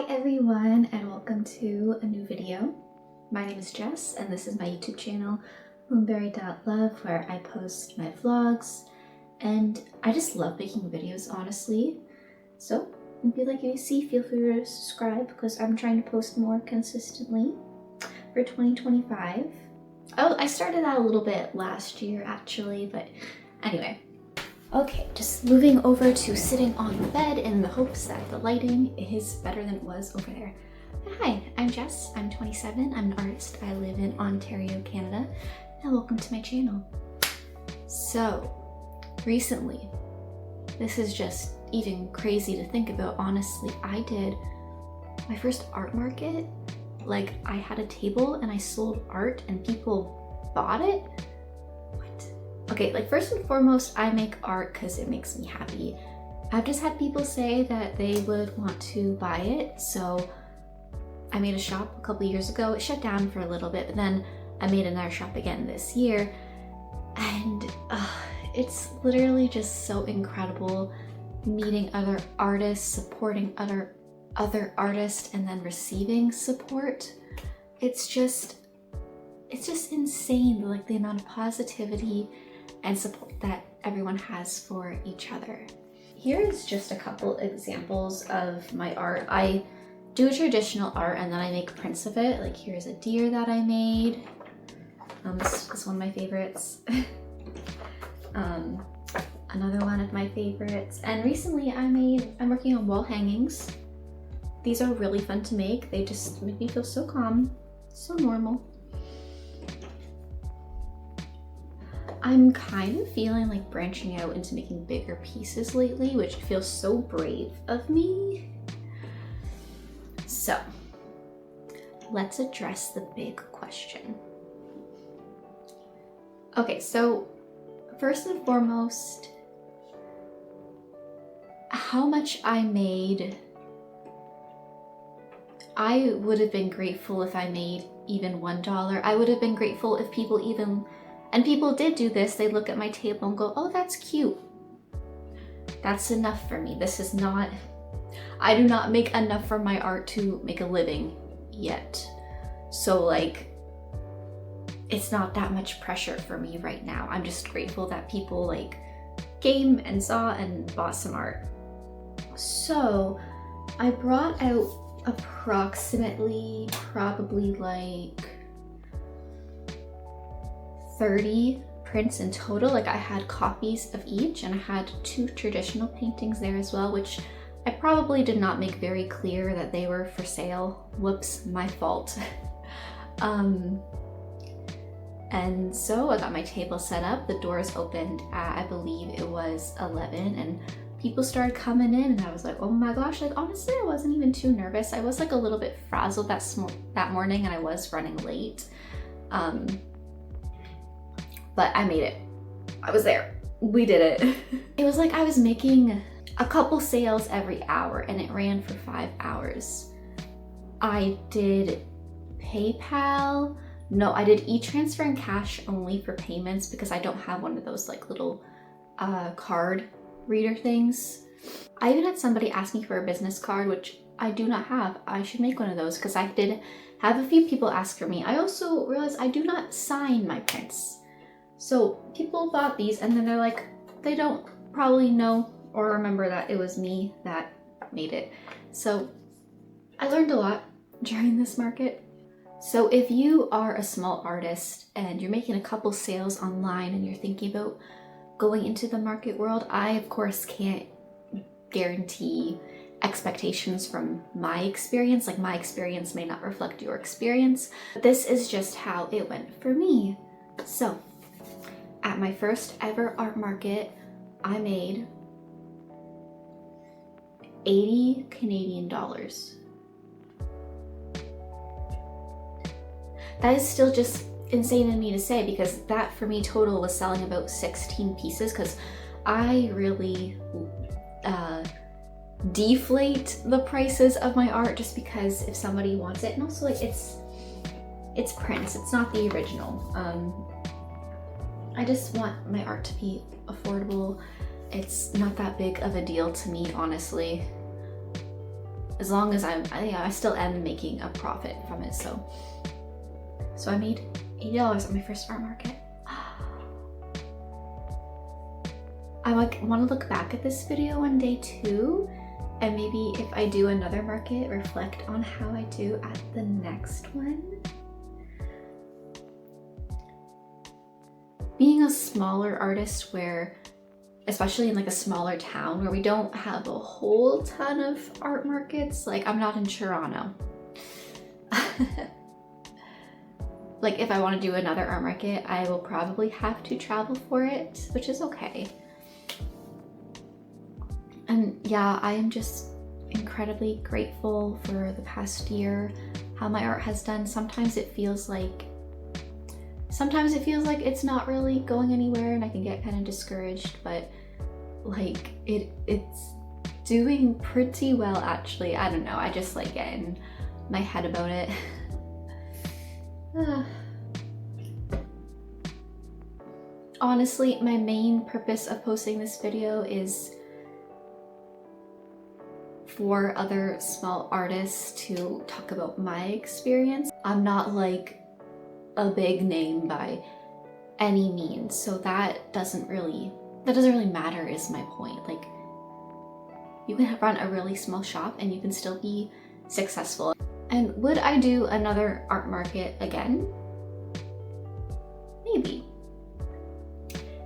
Hi everyone, and welcome to a new video. My name is Jess and this is my YouTube channel, moonberry.luv, where I post my vlogs, and I just love making videos, honestly. So if you like what you see, feel free to subscribe because I'm trying to post more consistently for 2025. Oh, I started out a little bit last year actually, but anyway. Okay, just moving over to sitting on the bed in the hopes that the lighting is better than it was over there. Hi, I'm Jess, I'm 27, I'm an artist, I live in Ontario, Canada, and welcome to my channel. So, recently, this is just even crazy to think about, honestly. I did my first art market. Like, I had a table and I sold art and people bought it. Okay, like first and foremost, I make art because it makes me happy. I've just had people say that they would want to buy it, so I made a shop a couple years ago. It shut down for a little bit, but then I made another shop again this year, and it's literally just so incredible meeting other artists, supporting other artists, and then receiving support. It's just insane, like the amount of positivity and support that everyone has for each other. Here is just a couple examples of my art. I do traditional art and then I make prints of it. Like here's a deer that I made. This is one of my favorites. Another one of my favorites. And recently I'm working on wall hangings. These are really fun to make. They just make me feel so calm, so normal. I'm kind of feeling like branching out into making bigger pieces lately, which feels so brave of me. So, let's address the big question. Okay, so first and foremost, how much I made, I would have been grateful if I made even $1. I would have been grateful if people did do this, they look at my table and go, oh, that's cute. That's enough for me. This is not, I do not make enough from my art to make a living yet. So like, it's not that much pressure for me right now. I'm just grateful that people like came and saw and bought some art. So I brought out approximately, probably like 30 prints in total. Like I had copies of each and I had 2 traditional paintings there as well, which I probably did not make very clear that they were for sale. Whoops, my fault. And so I got my table set up. The doors opened at, I believe it was 11, and people started coming in and I was like, oh my gosh, like honestly, I wasn't even too nervous. I was like a little bit frazzled that morning and I was running late. But I made it. I was there. We did it. It was like I was making a couple sales every hour and it ran for 5 hours. I did PayPal. No, I did e-transfer and cash only for payments because I don't have one of those like little card reader things. I even had somebody ask me for a business card, which I do not have. I should make one of those because I did have a few people ask for me. I also realized I do not sign my prints. So people bought these and then they're like, they don't probably know or remember that it was me that made it. So I learned a lot during this market. So if you are a small artist and you're making a couple sales online and you're thinking about going into the market world, I of course can't guarantee expectations from my experience. Like my experience may not reflect your experience, but this is just how it went for me. So at my first ever art market, I made 80 Canadian dollars. That is still just insane in me to say because that for me total was selling about 16 pieces because I really deflate the prices of my art just because if somebody wants it, and also like it's prints, it's not the original. I just want my art to be affordable. It's not that big of a deal to me, honestly. as long as I still am making a profit from it. So I made $80 on my first art market. I want to look back at this video one day too, and maybe if I do another market, reflect on how I do at the next one. Being a smaller artist where, especially in like a smaller town where we don't have a whole ton of art markets, like I'm not in Toronto. Like if I want to do another art market, I will probably have to travel for it, which is okay. And yeah, I am just incredibly grateful for the past year, how my art has done. Sometimes it feels like it's not really going anywhere and I can get kind of discouraged, but like it's doing pretty well actually. I don't know, I just like get in my head about it. Honestly, my main purpose of posting this video is for other small artists to talk about my experience. I'm not like a big name by any means, so that doesn't really matter is my point. Like, you can run a really small shop and you can still be successful. And would I do another art market again? Maybe.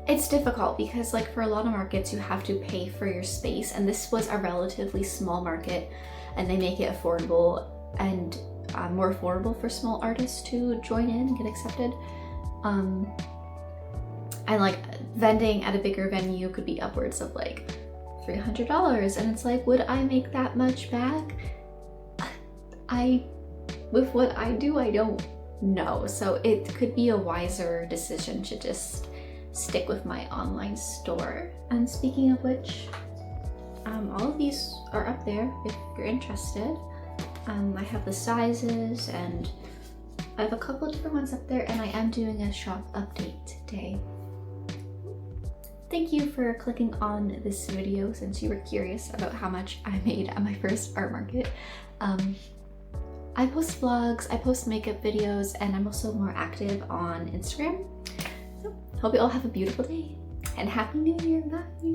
It's difficult because like for a lot of markets you have to pay for your space, and this was a relatively small market and they make it affordable and more affordable for small artists to join in and get accepted. And like vending at a bigger venue could be upwards of like $300, and it's like, would I make that much back? With what I do, I don't know. So it could be a wiser decision to just stick with my online store. And speaking of which, all of these are up there if you're interested. I have the sizes and I have a couple of different ones up there, and I am doing a shop update today. Thank you for clicking on this video since you were curious about how much I made at my first art market. I post vlogs, I post makeup videos, and I'm also more active on Instagram. So, hope you all have a beautiful day and Happy New Year. Bye!